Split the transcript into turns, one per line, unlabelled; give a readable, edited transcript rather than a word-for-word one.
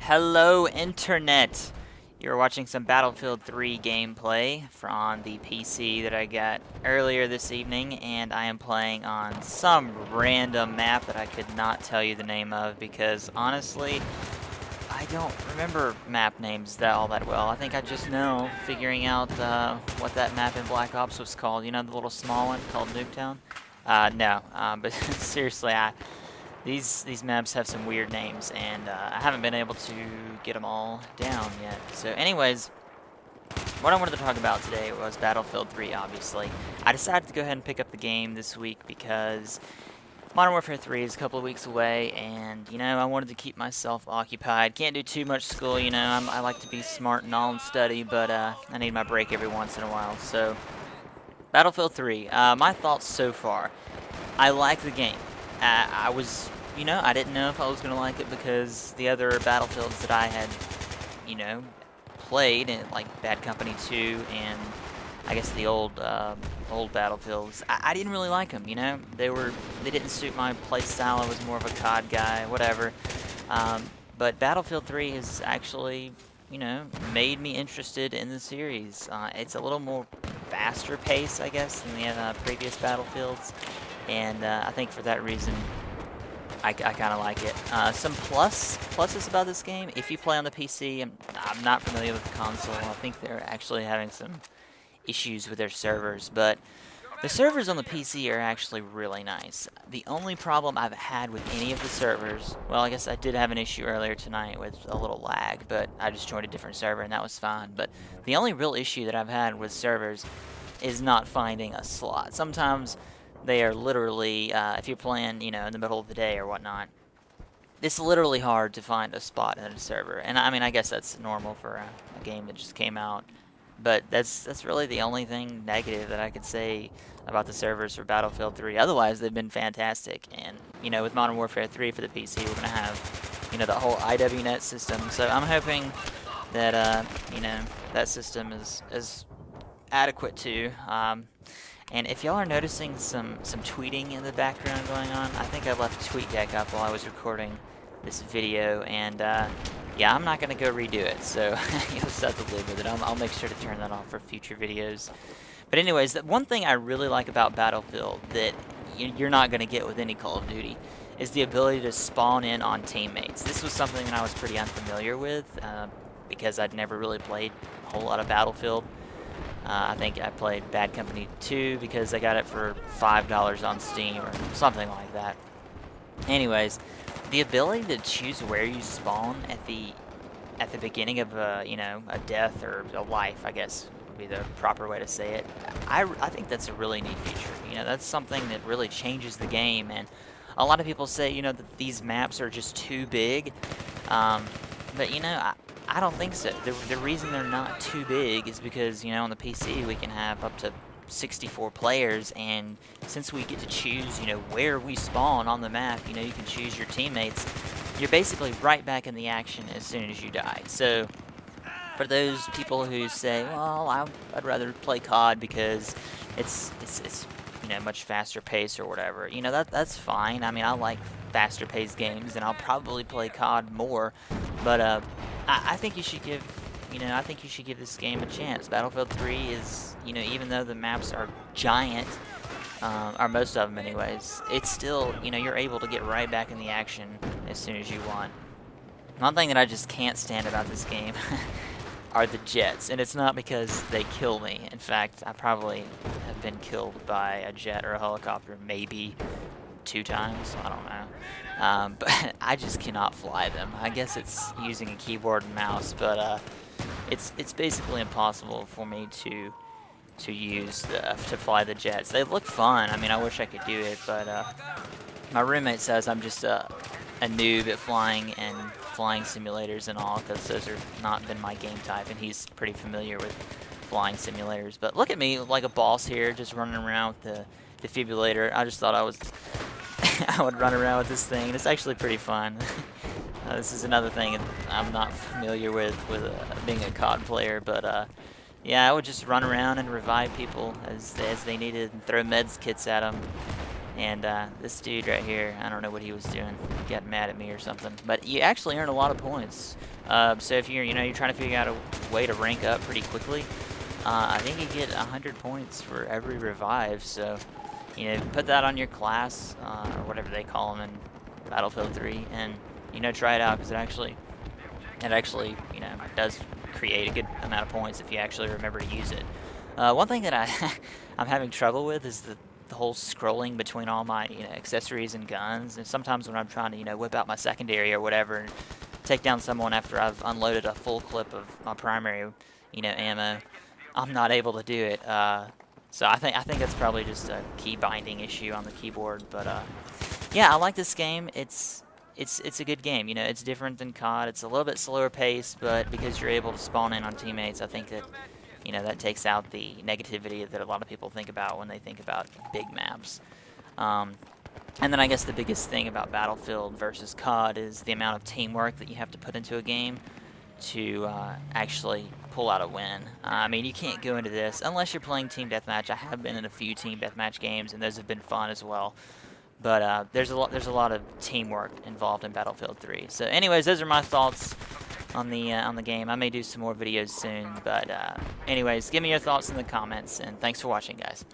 Hello, Internet! You're watching some Battlefield 3 gameplay on the PC that I got earlier this evening, and I am playing on some random map that I could not tell you the name of because, honestly, I don't remember map names all that well. I think I just know figuring out what that map in Black Ops was called. You know, the little small one called Nuketown? No, but seriously, these maps have some weird names, and I haven't been able to get them all down yet. So anyways, what I wanted to talk about today was Battlefield 3, obviously. I decided to go ahead and pick up the game this week because Modern Warfare 3 is a couple of weeks away, and, you know, I wanted to keep myself occupied. Can't do too much school, you know, I like to be smart and all and study, but I need my break every once in a while. So, Battlefield 3, my thoughts so far. I like the game. I was, you know, I didn't know if I was going to like it because the other Battlefields that I had, you know, played, in, like Bad Company 2 and I guess the old Battlefields, I didn't really like them, you know? They didn't suit my play style. I was more of a COD guy, whatever. But Battlefield 3 has actually, you know, made me interested in the series. It's a little more faster pace, I guess, than the previous Battlefields. And I think for that reason, I kind of like it. Some pluses about this game, if you play on the PC, I'm not familiar with the console. I think they're actually having some issues with their servers, but the servers on the PC are actually really nice. The only problem I've had with any of the servers, well, I guess I did have an issue earlier tonight with a little lag, but I just joined a different server and that was fine. But the only real issue that I've had with servers is not finding a slot. Sometimes they are literally, if you're playing, you know, in the middle of the day or whatnot, it's literally hard to find a spot in a server. And I mean, I guess that's normal for a game that just came out. But that's really the only thing negative that I could say about the servers for Battlefield 3. Otherwise, they've been fantastic. And, you know, with Modern Warfare 3 for the PC, we're going to have, you know, the whole IWNet system. So I'm hoping that, you know, that system is adequate too. And if y'all are noticing some tweeting in the background going on, I think I left TweetDeck up while I was recording this video, and yeah, I'm not going to go redo it, so you'll just have to live with it. I'll make sure to turn that off for future videos. But anyways, the one thing I really like about Battlefield that you're not going to get with any Call of Duty is the ability to spawn in on teammates. This was something that I was pretty unfamiliar with because I'd never really played a whole lot of Battlefield. I think I played Bad Company 2 because I got it for $5 on Steam or something like that. Anyways, the ability to choose where you spawn at the beginning of you know, a death or a life, I guess would be the proper way to say it. I think that's a really neat feature. You know, that's something that really changes the game. And a lot of people say, you know, that these maps are just too big. But you know, I don't think so. The reason they're not too big is because, you know, on the PC we can have up to 64 players, and since we get to choose, you know, where we spawn on the map, you know, you can choose your teammates. You're basically right back in the action as soon as you die. So for those people who say, well, I'd rather play COD because it's you know, much faster pace or whatever, you know, that's fine. I mean, I like faster paced games, and I'll probably play COD more, but I think you should give, you know, I think you should give this game a chance. Battlefield 3 is, you know, even though the maps are giant, or most of them anyways, it's still, you know, you're able to get right back in the action as soon as you want. One thing that I just can't stand about this game are the jets, and it's not because they kill me. In fact, I probably have been killed by a jet or a helicopter maybe 2 times, I don't know. But I just cannot fly them. I guess it's using a keyboard and mouse, but it's basically impossible for me to fly the jets. They look fun. I mean, I wish I could do it, but my roommate says I'm just a noob at flying and flying simulators and all, because those have not been my game type, and he's pretty familiar with flying simulators. But look at me like a boss here, just running around with the defibrillator. I just thought I was I would run around with this thing, and it's actually pretty fun. This is another thing I'm not familiar with being a COD player, but yeah, I would just run around and revive people as they needed and throw meds kits at them. And this dude right here, I don't know what he was doing, getting mad at me or something. But you actually earn a lot of points. So if you're, you're trying to figure out a way to rank up pretty quickly, I think you get 100 points for every revive. So, put that on your class or whatever they call them in Battlefield 3, and try it out because it actually, does create a good amount of points if you actually remember to use it. One thing that I'm having trouble with is the whole scrolling between all my accessories and guns. And sometimes when I'm trying to whip out my secondary or whatever and take down someone after I've unloaded a full clip of my primary ammo, I'm not able to do it. So I think that's probably just a key binding issue on the keyboard. But yeah, I like this game. It's a good game. It's different than COD. It's a little bit slower paced, but because you're able to spawn in on teammates, I think that that takes out the negativity that a lot of people think about when they think about big maps. And then I guess the biggest thing about Battlefield versus COD is the amount of teamwork that you have to put into a game to actually pull out a win. I mean, you can't go into this unless you're playing Team Deathmatch. I have been in a few Team Deathmatch games, and those have been fun as well. But there's a lot of teamwork involved in Battlefield 3. So, anyways, those are my thoughts on the game. I may do some more videos soon, but anyways, give me your thoughts in the comments, and thanks for watching, guys.